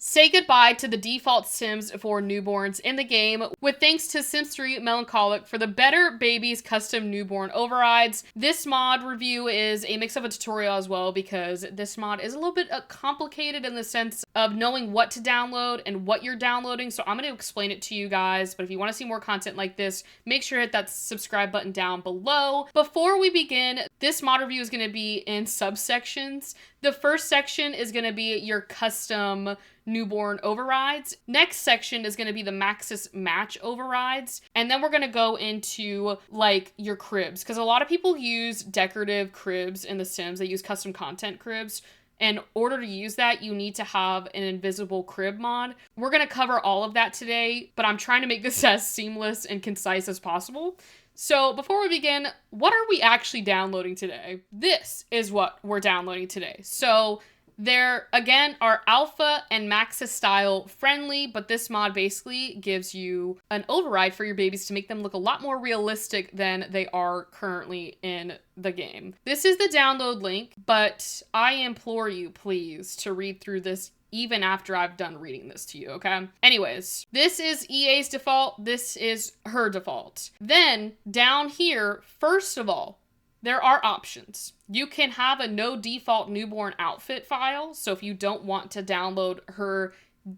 Say goodbye to the default Sims for newborns in the game with thanks to Sims 3 Melancholic for the Better Babies custom newborn overrides. This mod review is a mix of a tutorial as well because this mod is a little bit complicated in the sense of knowing what to download and what you're downloading. So I'm going to explain it to you guys, but if you want to see more content like this, make sure to hit that subscribe button down below. Before we begin, this mod review is going to be in subsections. The first section is going to be your custom newborn overrides. Next section is going to be the Maxis Match overrides. And then we're going to go into like your cribs, because a lot of people use decorative cribs in The Sims. They use custom content cribs. In order to use that, you need to have an invisible crib mod. We're going to cover all of that today, but I'm trying to make this as seamless and concise as possible. So before we begin, what are we actually downloading today? This is what we're downloading today. So there, again, are alpha and Maxis style friendly, but this mod basically gives you an override for your babies to make them look a lot more realistic than they are currently in the game. This is the download link, but I implore you, please, to read through this even after I've done reading this to you, okay? Anyways, this is EA's default. This is her default. Then down here, first of all, there are options. You can have a no default newborn outfit file. So if you don't want to download her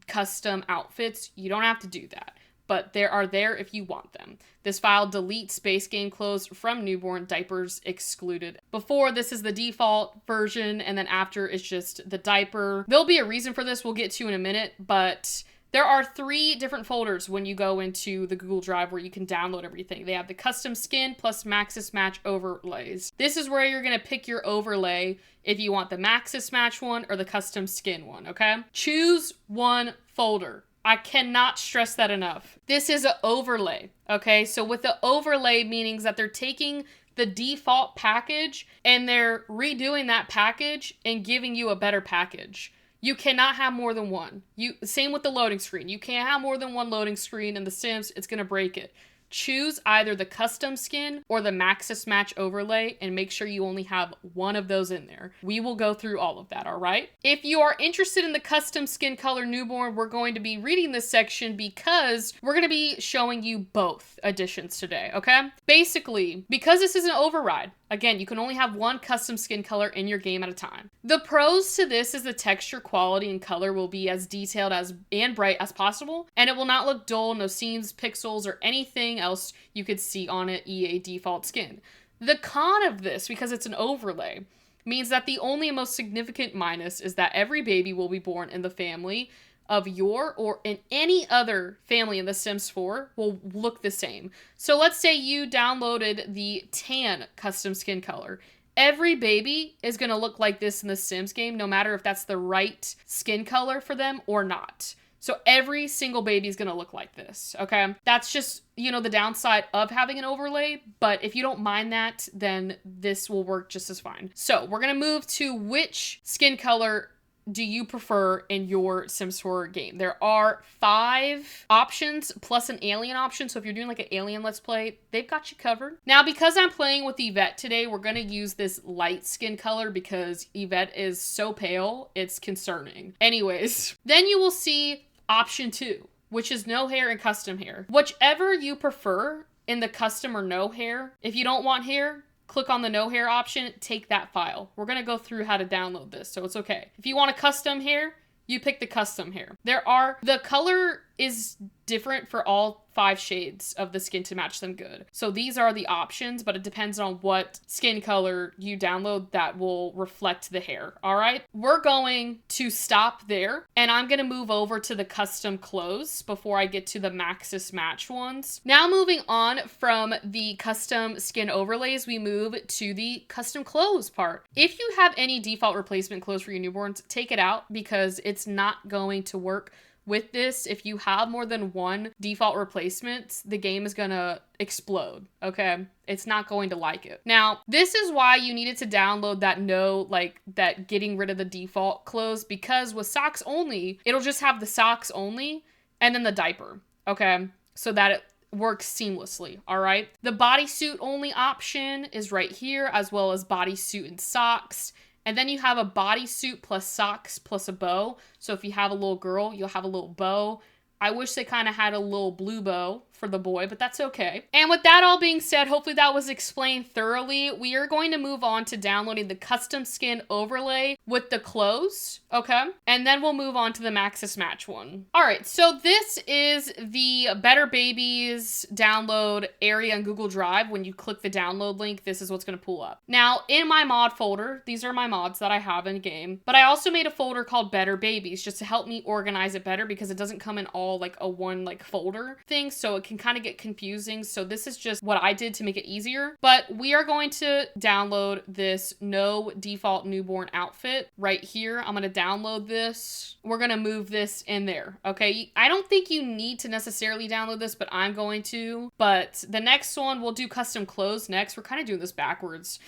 custom outfits, you don't have to do that. But they are there if you want them. This file deletes base game clothes from newborn, diapers excluded. Before, this is the default version, and then after it's just the diaper. There'll be a reason for this we'll get to in a minute, but there are 3 different folders when you go into the Google Drive where you can download everything. They have the custom skin plus Maxis Match overlays. This is where you're going to pick your overlay if you want the Maxis Match one or the custom skin one, okay? Choose one folder. I cannot stress that enough. This is an overlay, okay? So with the overlay meanings that they're taking the default package and they're redoing that package and giving you a better package. You cannot have more than one. Same with the loading screen. You can't have more than one loading screen in The Sims. It's going to break it. Choose either the custom skin or the Maxis Match overlay and make sure you only have one of those in there. We will go through all of that, all right? If you are interested in the custom skin color newborn, we're going to be reading this section because we're going to be showing you both editions today, okay? Basically, because this is an override, again, you can only have one custom skin color in your game at a time. The pros to this is the texture quality and color will be as detailed and bright as possible, and it will not look dull, no seams, pixels, or anything else you could see on an EA default skin. The con of this, because it's an overlay, means that the only and most significant minus is that every baby will be born in the family of your or in any other family in The Sims 4 will look the same. So let's say you downloaded the tan custom skin color. Every baby is going to look like this in the Sims game, no matter if that's the right skin color for them or not. So every single baby is going to look like this, okay? That's just, the downside of having an overlay, but if you don't mind that, then this will work just as fine. So we're going to move to which skin color do you prefer in your Sims 4 game. There are 5 options plus an alien option. So if you're doing like an alien let's play, they've got you covered. Now, because I'm playing with Yvette today, we're going to use this light skin color because Yvette is so pale, it's concerning. Anyways, then you will see option 2, which is no hair and custom hair. Whichever you prefer in the custom or no hair. If you don't want hair, click on the no hair option, take that file. We're going to go through how to download this, so it's okay. If you want a custom hair, you pick the custom hair. The color is different for all 5 shades of the skin to match them good. So these are the options, but it depends on what skin color you download that will reflect the hair, all right? We're going to stop there, and I'm going to move over to the custom clothes before I get to the Maxis Match ones. Now moving on from the custom skin overlays, we move to the custom clothes part. If you have any default replacement clothes for your newborns, take it out because it's not going to work with this. If you have more than one default replacements, the game is gonna explode, okay? It's not going to like it. Now, this is why you needed to download that getting rid of the default clothes, because with socks only, it'll just have the socks only and then the diaper, okay? So that it works seamlessly, all right? The bodysuit only option is right here, as well as bodysuit and socks. And then you have a bodysuit plus socks plus a bow. So if you have a little girl, you'll have a little bow. I wish they kind of had a little blue bow for the boy, but that's okay. And with that all being said, hopefully that was explained thoroughly. We are going to move on to downloading the custom skin overlay with the clothes, okay? And then we'll move on to the Maxis Match one. All right, so this is the Better Babies download area in Google Drive. When you click the download link, this is what's gonna pull up. Now, in my mod folder, these are my mods that I have in game, but I also made a folder called Better Babies just to help me organize it better because it doesn't come in all like a one like folder thing, so it can kind of get confusing. So this is just what I did to make it easier. But we are going to download this no default newborn outfit right here. I'm going to download this. We're going to move this in there. Okay. I don't think you need to necessarily download this, but I'm going to. But the next one, we'll do custom clothes next. We're kind of doing this backwards.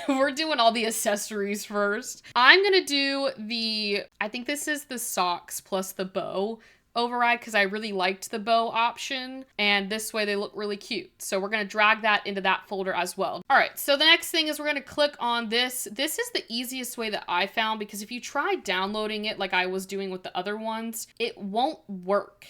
We're doing all the accessories first. I'm going to do I think this is the socks plus the bow override because I really liked the bow option, and this way they look really cute. So we're going to drag that into that folder as well. All right, so the next thing is we're going to click on this. This is the easiest way that I found, because if you try downloading it like I was doing with the other ones, it won't work.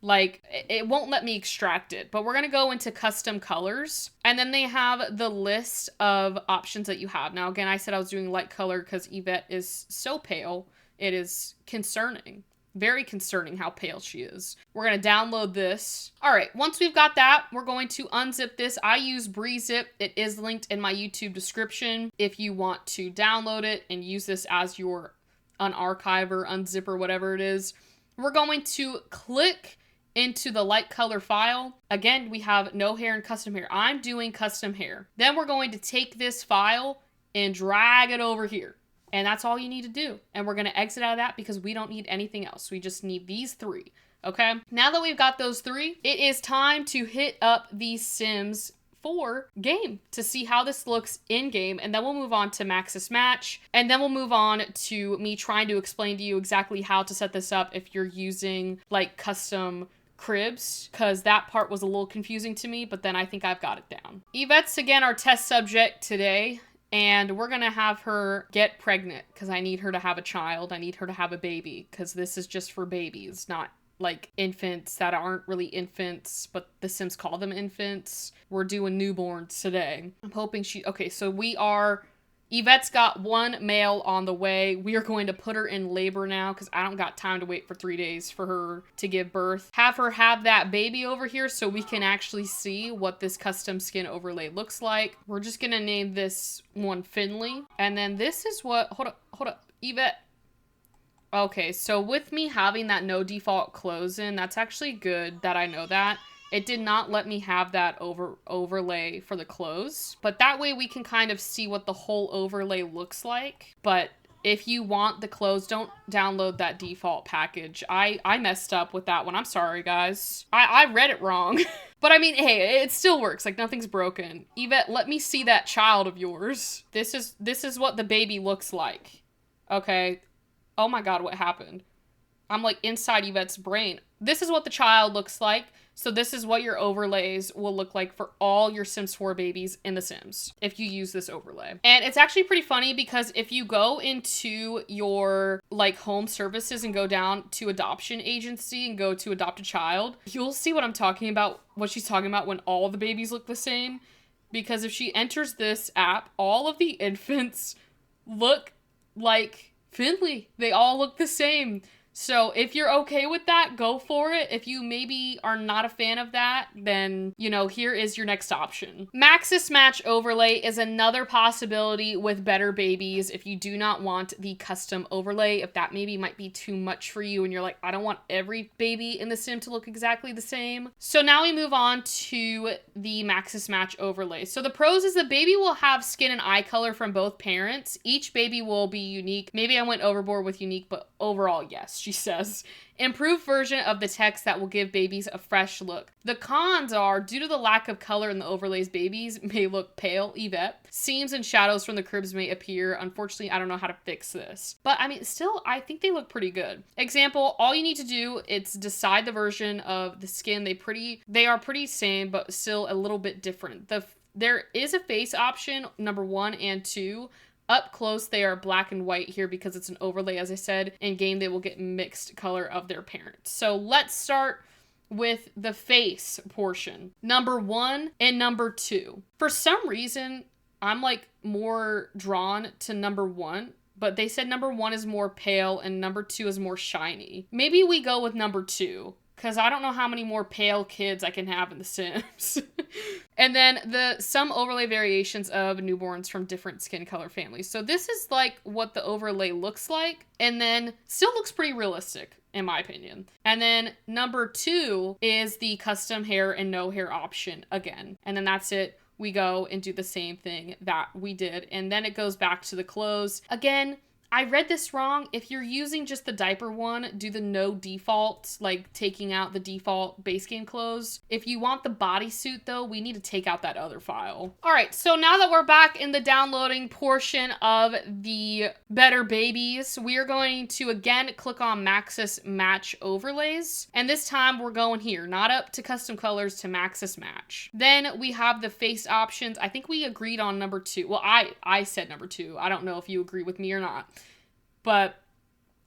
Like, it won't let me extract it. But we're going to go into custom colors, and then they have the list of options that you have. Now, again, I said I was doing light color because Yvette is so pale. It is concerning. Very concerning how pale she is. We're going to download this. All right, once we've got that, we're going to unzip this. I use BreeZip. It is linked in my YouTube description if you want to download it and use this as your unarchive or unzip or whatever it is. We're going to click into the light color file. Again, we have no hair and custom hair. I'm doing custom hair. Then we're going to take this file and drag it over here. And that's all you need to do. And we're going to exit out of that because we don't need anything else. We just need these three. Okay. Now that we've got those three, it is time to hit up the Sims 4 game to see how this looks in game. And then we'll move on to Maxis Match. And then we'll move on to me trying to explain to you exactly how to set this up if you're using like custom cribs, because that part was a little confusing to me, but then I think I've got it down. Yvette's again our test subject today. And we're going to have her get pregnant because I need her to have a child. I need her to have a baby because this is just for babies, not like infants that aren't really infants, but the Sims call them infants. We're doing newborns today. I'm hoping okay, so Yvette's got one male on the way. We are going to put her in labor now because I don't got time to wait for 3 days for her to give birth. Have her have that baby over here so we can actually see what this custom skin overlay looks like. We're just going to name this one Finley. And then this is what, hold up, Yvette. Okay, so with me having that no default close in, that's actually good that I know that. It did not let me have that overlay for the clothes, but that way we can kind of see what the whole overlay looks like. But if you want the clothes, don't download that default package. I messed up with that one. I'm sorry, guys. I read it wrong. But I mean, hey, it still works. Like, nothing's broken. Yvette, let me see that child of yours. This is what the baby looks like. Okay. Oh my God, what happened? I'm like inside Yvette's brain. This is what the child looks like. So this is what your overlays will look like for all your Sims 4 babies in The Sims if you use this overlay. And it's actually pretty funny because if you go into your like home services and go down to adoption agency and go to adopt a child, you'll see what I'm talking about, what she's talking about when all the babies look the same. Because if she enters this app, all of the infants look like Finley. They all look the same. So if you're okay with that, go for it. If you maybe are not a fan of that, then, you know, here is your next option. Maxis Match overlay is another possibility with Better Babies if you do not want the custom overlay, if that maybe might be too much for you and you're like, I don't want every baby in the sim to look exactly the same. So now we move on to the Maxis Match overlay. So the pros is the baby will have skin and eye color from both parents. Each baby will be unique. Maybe I went overboard with unique, but overall, yes. She says, improved version of the text that will give babies a fresh look. The cons are, due to the lack of color in the overlays, babies may look pale, Yvette. Seams and shadows from the cribs may appear. Unfortunately, I don't know how to fix this. But I mean, still, I think they look pretty good. Example, all you need to do is decide the version of the skin. They are pretty same, but still a little bit different. There is a face option, number 1 and 2, Up close, they are black and white here because it's an overlay. As I said, in game, they will get mixed color of their parents. So let's start with the face portion. Number 1 and number 2. For some reason, I'm like more drawn to number 1, but they said number 1 is more pale and number 2 is more shiny. Maybe we go with number 2, because I don't know how many more pale kids I can have in The Sims. And then some overlay variations of newborns from different skin color families. So this is like what the overlay looks like, and then still looks pretty realistic, in my opinion. And then number 2 is the custom hair and no hair option again. And then that's it. We go and do the same thing that we did. And then it goes back to the clothes. Again, I read this wrong. If you're using just the diaper one, do the no default, like taking out the default base game clothes. If you want the bodysuit though, we need to take out that other file. All right, so now that we're back in the downloading portion of the Better Babies, we are going to again click on Maxis Match overlays. And this time we're going here, not up to custom colors, to Maxis Match. Then we have the face options. I think we agreed on number 2. Well, I said number 2. I don't know if you agree with me or not. But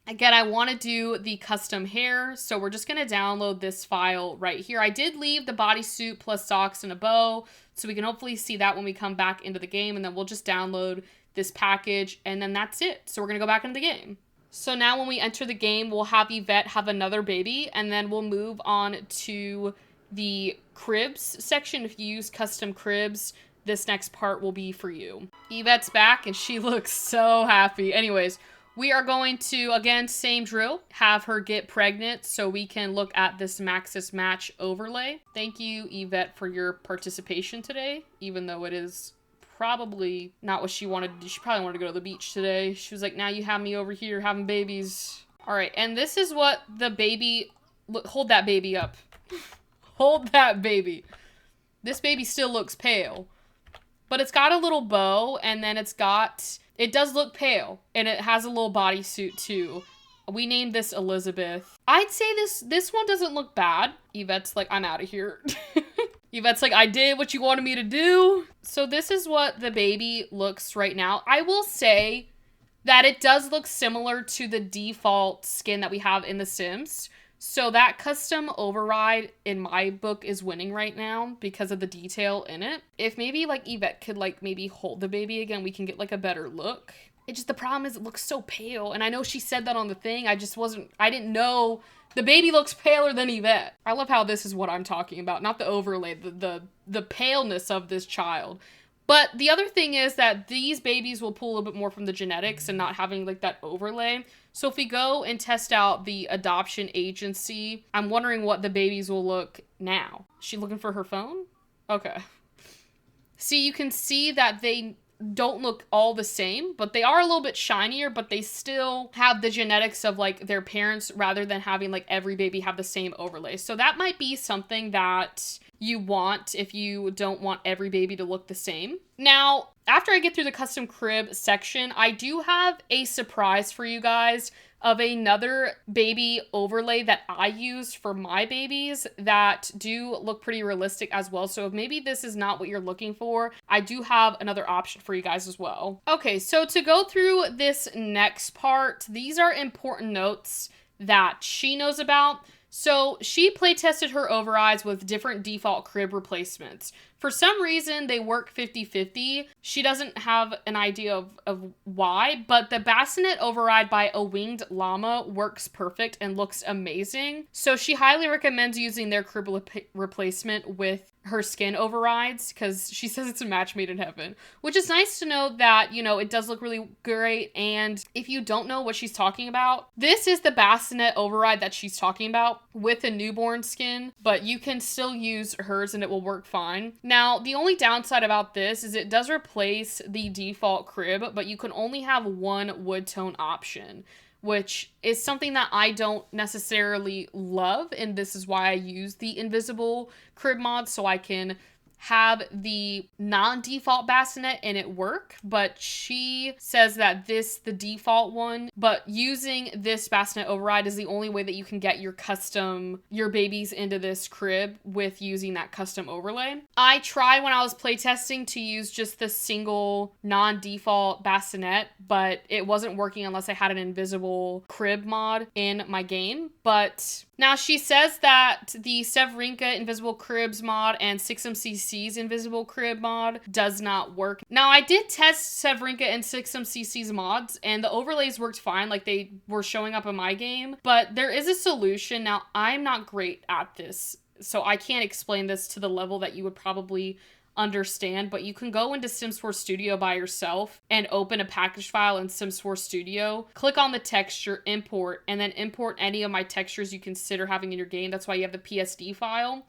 again, I want to do the custom hair, so we're just going to download this file right here. I did leave the bodysuit plus socks and a bow, so we can hopefully see that when we come back into the game, and then we'll just download this package, and then that's it. So we're going to go back into the game. So now when we enter the game, we'll have Yvette have another baby, and then we'll move on to the cribs section. If you use custom cribs, this next part will be for you. Yvette's back, and she looks so happy. Anyways, we are going to, again, same drill, have her get pregnant so we can look at this Maxis Match overlay. Thank you, Yvette, for your participation today, even though it is probably not what she wanted to do. She probably wanted to go to the beach today. She was like, now you have me over here having babies. All right, and this is what the baby, look, hold that baby up. Hold that baby. This baby still looks pale, but it's got a little bow, and then it does look pale, and it has a little bodysuit too. We named this Elizabeth. I'd say this one doesn't look bad. Yvette's like, I'm out of here. Yvette's like, I did what you wanted me to do. So this is what the baby looks right now. I will say that it does look similar to the default skin that we have in The Sims. So that custom override in my book is winning right now because of the detail in it. If maybe like Yvette could like maybe hold the baby again, we can get like a better look. The problem is it looks so pale. And I know she said that on the thing. I didn't know the baby looks paler than Yvette. I love how this is what I'm talking about, not the overlay, the paleness of this child. But the other thing is that these babies will pull a little bit more from the genetics and not having like that overlay. So if we go and test out the adoption agency, I'm wondering what the babies will look now. Is she looking for her phone? Okay. See, you can see that they don't look all the same, but they are a little bit shinier, but they still have the genetics of like their parents rather than having like every baby have the same overlay. So that might be something that you want if you don't want every baby to look the same. Now, after I get through the custom crib section, I do have a surprise for you guys of another baby overlay that I use for my babies that do look pretty realistic as well. So if maybe this is not what you're looking for, I do have another option for you guys as well. Okay, so to go through this next part, these are important notes that she knows about. So she play tested her overrides with different default crib replacements. For some reason, they work 50-50. She doesn't have an idea of why, but the bassinet override by a winged llama works perfect and looks amazing. So she highly recommends using their crib replacement with her skin overrides because she says it's a match made in heaven, which is nice to know that, you know, it does look really great. And if you don't know what she's talking about, this is the bassinet override that she's talking about with a newborn skin, but you can still use hers and it will work fine. Now, the only downside about this is it does replace the default crib, but you can only have one wood tone option, which is something that I don't necessarily love. And this is why I use the invisible crib mod, so I can have the non-default bassinet and it work, but she says that the default one, but using this bassinet override is the only way that you can get your babies into this crib with using that custom overlay. I tried when I was playtesting to use just the single non-default bassinet, but it wasn't working unless I had an invisible crib mod in my game. But now she says that the Severinka Invisible Cribs mod and 6MCC's Invisible Crib mod does not work. Now, I did test Severinka and 6MCC's mods, and the overlays worked fine, like they were showing up in my game, but there is a solution. Now, I'm not great at this, so I can't explain this to the level that you would probably understand, but you can go into Sims 4 Studio by yourself and open a package file in Sims 4 Studio, click on the texture, import, and then import any of my textures you consider having in your game. That's why you have the PSD file,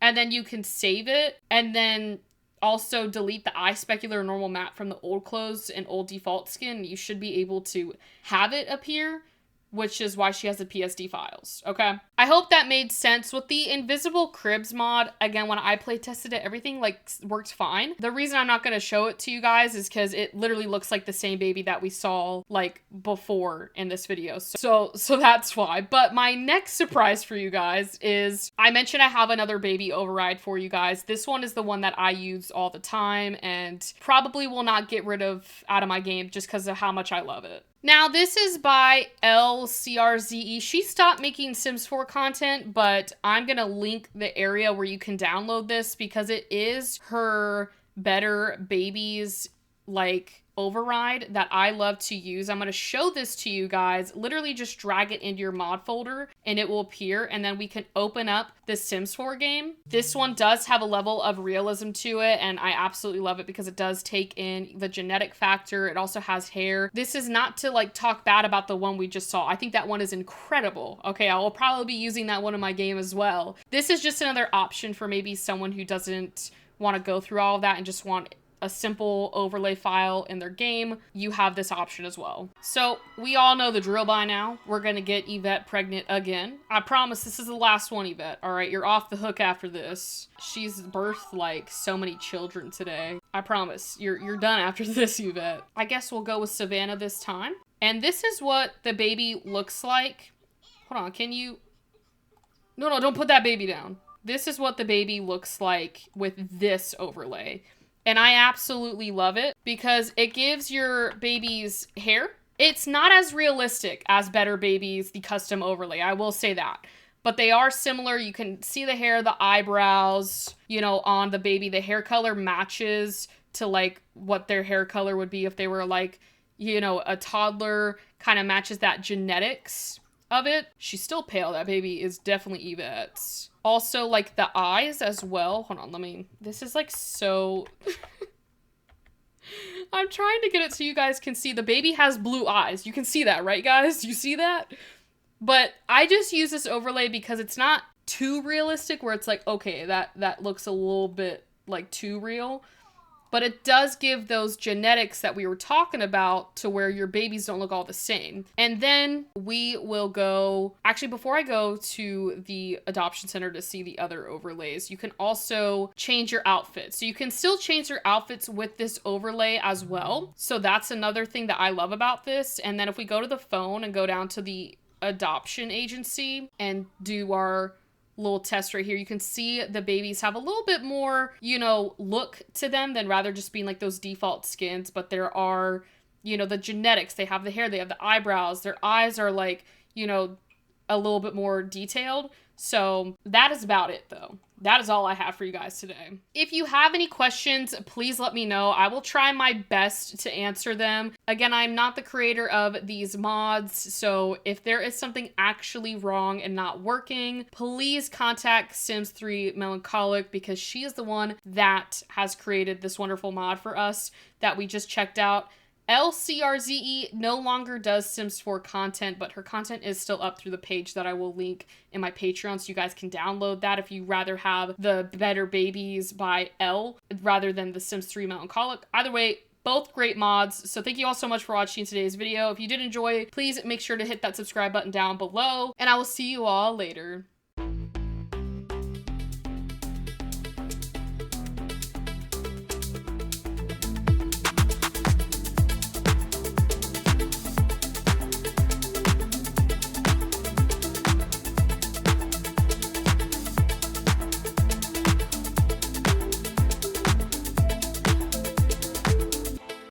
and then you can save it, and then also delete the eye specular normal map from the old clothes and old default skin. You should be able to have it appear, which is why she has the PSD files, okay? I hope that made sense. With the Invisible Cribs mod, again, when I play tested it, everything worked fine. The reason I'm not going to show it to you guys is because it literally looks like the same baby that we saw before in this video. So that's why. But my next surprise for you guys is, I mentioned I have another baby override for you guys. This one is the one that I use all the time and probably will not get rid of out of my game just because of how much I love it. Now, this is by LCRZE. She stopped making Sims 4 content, but I'm going to link the area where you can download this because it is her Better Babies, override that I love to use. I'm going to show this to you guys. Literally just drag it into your mod folder and it will appear, and then we can open up the Sims 4 game. This one does have a level of realism to it, and I absolutely love it because it does take in the genetic factor. It also has hair. This is not to talk bad about the one we just saw. I think that one is incredible. Okay, I will probably be using that one in my game as well. This is just another option for maybe someone who doesn't want to go through all of that and just want a simple overlay file in their game. You have this option as well. So we all know the drill by now. We're gonna get Yvette pregnant again. I promise this is the last one, Yvette. All right, you're off the hook after this. She's birthed so many children today. I promise you're done after this, Yvette. I guess we'll go with Savannah this time. And this is what the baby looks like. Hold on, can you? No, don't put that baby down. This is what the baby looks like with this overlay. And I absolutely love it because it gives your baby's hair. It's not as realistic as Better Babies, the custom overlay. I will say that. But they are similar. You can see the hair, the eyebrows, on the baby. The hair color matches to what their hair color would be if they were a toddler. Kind of matches that genetics of it. She's still pale. That baby is definitely Yvette's. Also, the eyes as well. Hold on, this is so... I'm trying to get it so you guys can see. The baby has blue eyes. You can see that, right, guys? You see that? But I just use this overlay because it's not too realistic where it's okay, that looks a little bit too real. But it does give those genetics that we were talking about to where your babies don't look all the same. And then we will go... Actually, before I go to the adoption center to see the other overlays, you can also change your outfits. So you can still change your outfits with this overlay as well. So that's another thing that I love about this. And then if we go to the phone and go down to the adoption agency and do our little test right here, you can see the babies have a little bit more, look to them than rather just being those default skins. But there are, the genetics. They have the hair, they have the eyebrows, their eyes are a little bit more detailed. So that is about it though. That is all I have for you guys today. If you have any questions, please let me know. I will try my best to answer them. Again, I'm not the creator of these mods, so if there is something actually wrong and not working, please contact Sims 3 Melancholic because she is the one that has created this wonderful mod for us that we just checked out. LCRZE no longer does Sims 4 content, but her content is still up through the page that I will link in my Patreon, so you guys can download that if you rather have the Better Babies by L rather than the Sims 3 Melancholic. Either way, both great mods. So thank you all so much for watching today's video. If you did enjoy, please make sure to hit that subscribe button down below, and I will see you all later.